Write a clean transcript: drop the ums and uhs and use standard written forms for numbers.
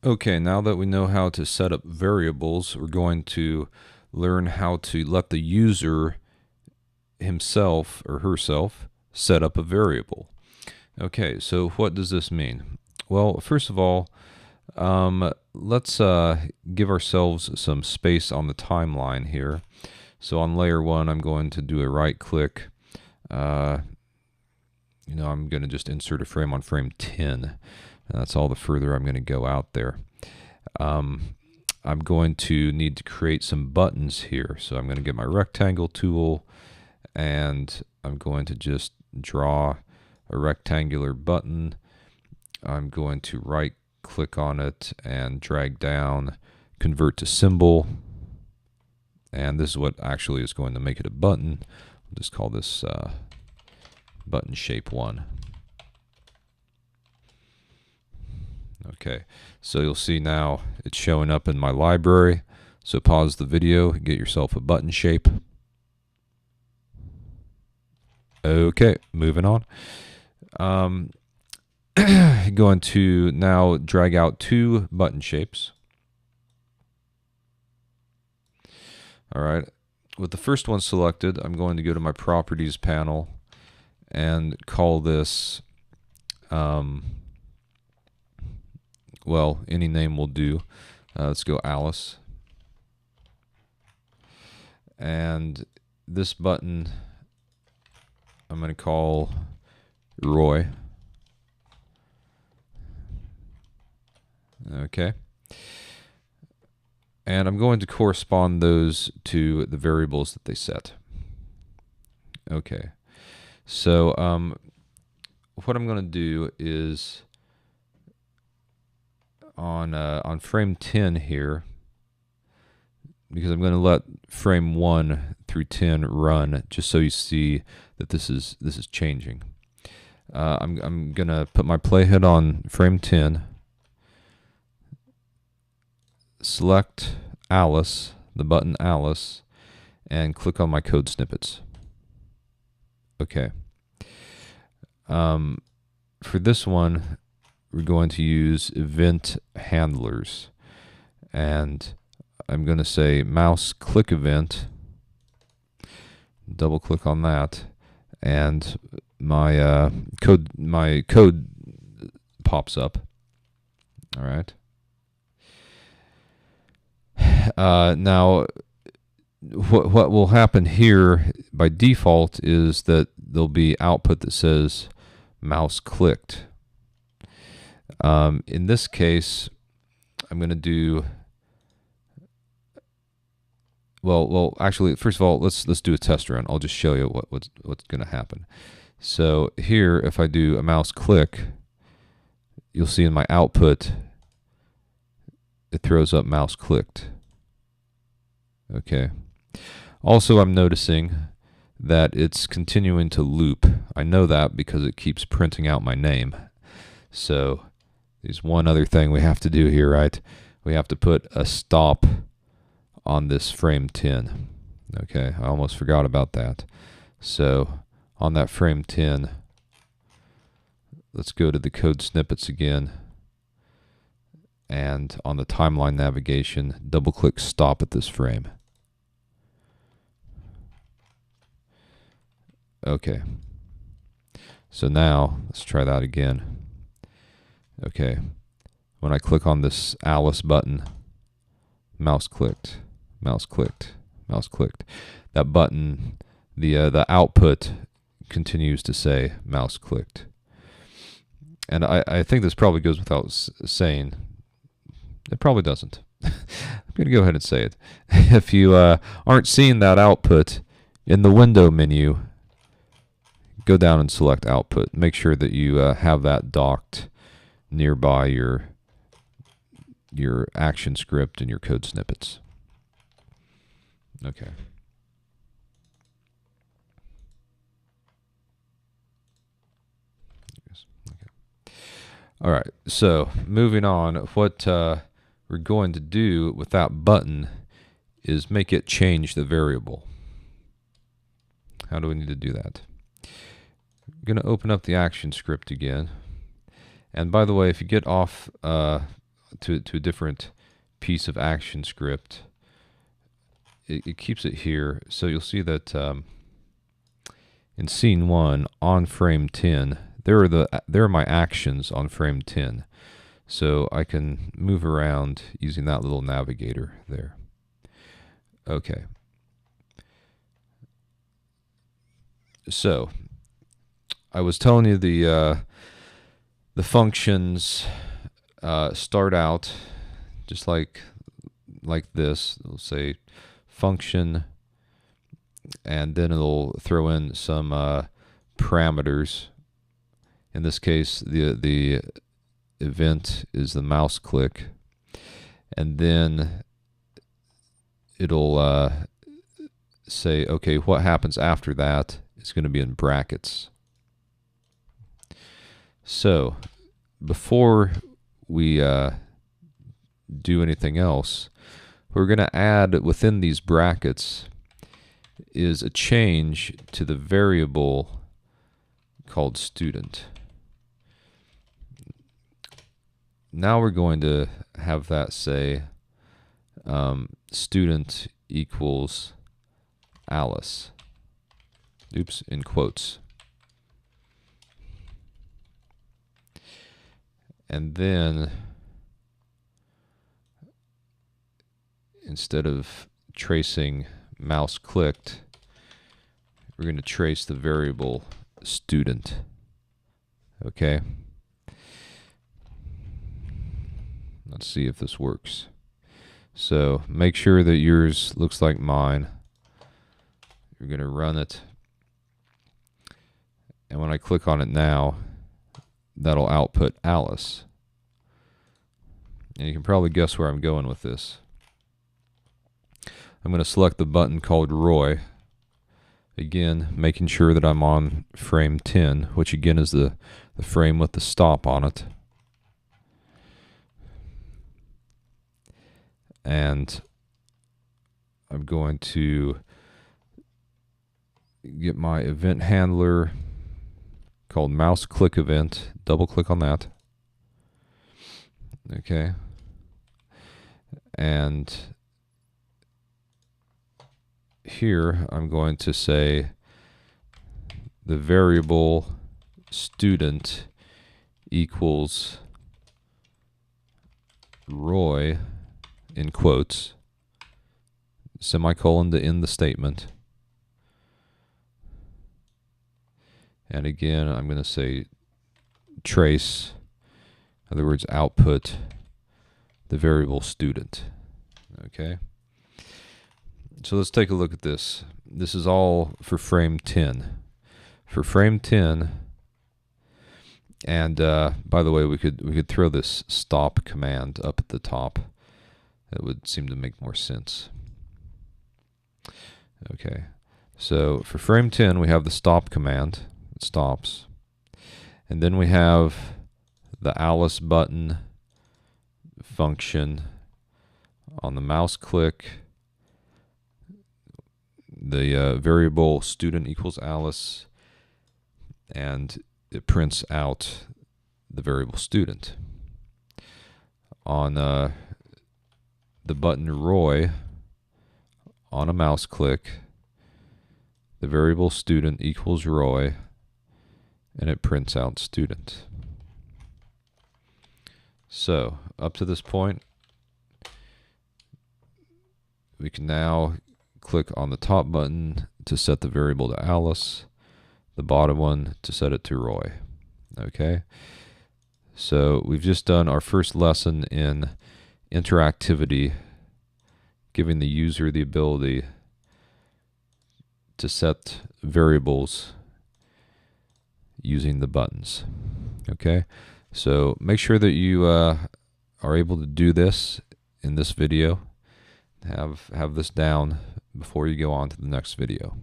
Okay, now that we know how to set up variables, we're going to learn how to let the user himself or herself set up a variable. Okay, so what does this mean? Well, first of all, let's give ourselves some space on the timeline here. So on layer 1, I'm going to do a right click. I'm going to just insert a frame on frame 10. That's all the further I'm going to go out there. I'm going to need to create some buttons here. So I'm going to get my rectangle tool and I'm going to just draw a rectangular button. I'm going to right click on it and drag down, convert to symbol. And this is what actually is going to make it a button. I'll just call this button shape 1. Okay, so you'll see now it's showing up in my library. So pause the video, get yourself a button shape. Okay, moving on. Going to now drag out 2 button shapes. All right, with the first one selected, I'm going to go to my properties panel and call this, well, any name will do. Let's go Alice. And this button I'm going to call Roy. Okay. And I'm going to correspond those to the variables that they set. Okay. So what I'm going to do is on frame 10 here, because I'm going to let frame 1 through 10 run, just so you see that this is changing. I'm going to put my playhead on frame 10, select Alice, the button Alice, and click on my code snippets. Okay. For this one, we're going to use event handlers, and I'm going to say mouse click event, double click on that, and my code pops up. All right. Now, what will happen here by default is that there'll be output that says mouse clicked. In this case, I'm going to do, well, actually, first of all, let's do a test run. I'll just show you what's going to happen. So here, if I do a mouse click, you'll see in my output, it throws up mouse clicked. Okay. Also, I'm noticing that it's continuing to loop. I know that because it keeps printing out my name. So there's one other thing we have to do here, right? We have to put a stop on this frame 10. Okay, I almost forgot about that. So on that frame 10, let's go to the code snippets again. And on the timeline navigation, double click stop at this frame. Okay. So now let's try that again. Okay. When I click on this Alice button, mouse clicked, mouse clicked, mouse clicked. That button, the output continues to say mouse clicked. And I think this probably goes without saying. It probably doesn't. I'm going to go ahead and say it. If you aren't seeing that output in the window menu, go down and select output. Make sure that you have that docked nearby your Actionscript and your code snippets. Okay. All right, so moving on, what we're going to do with that button is make it change the variable. How do we need to do that? I'm going to open up the Actionscript again. And by the way, if you get off to a different piece of ActionScript, it keeps it here. So you'll see that in scene 1 on frame 10, there are my actions on frame 10. So I can move around using that little navigator there. Okay. So I was telling you the functions start out just like this. It'll say function, and then it'll throw in some parameters. In this case, the event is the mouse click, and then it'll say, okay, what happens after that is going to be in brackets. So before we do anything else, we're going to add within these brackets is a change to the variable called student. Now we're going to have that say student equals Alice. Oops, in quotes. And then instead of tracing mouse clicked, we're going to trace the variable student. Okay? Let's see if this works. So make sure that yours looks like mine. You're going to run it. And when I click on it now, that'll output Alice. And you can probably guess where I'm going with this. I'm going to select the button called Roy. Again, making sure that I'm on frame 10, which again is the frame with the stop on it. And I'm going to get my event handler called mouse click event. Double click on that. Okay. And here I'm going to say the variable student equals Roy in quotes, semicolon to end the statement. And again, I'm going to say trace, in other words, output the variable student. Okay. So let's take a look at this. This is all for frame 10. For frame 10, and by the way, we could throw this stop command up at the top. That would seem to make more sense. Okay. So for frame 10, we have the stop command. It stops. And then we have the Alice button function on the mouse click. The variable student equals Alice, and it prints out the variable student. On the button Roy, on a mouse click, the variable student equals Roy, and it prints out student. So up to this point, we can now click on the top button to set the variable to Alice, the bottom one to set it to Roy. Okay, so we've just done our first lesson in interactivity, giving the user the ability to set variables using the buttons. Okay, so make sure that you are able to do this in this video. Have this down before you go on to the next video.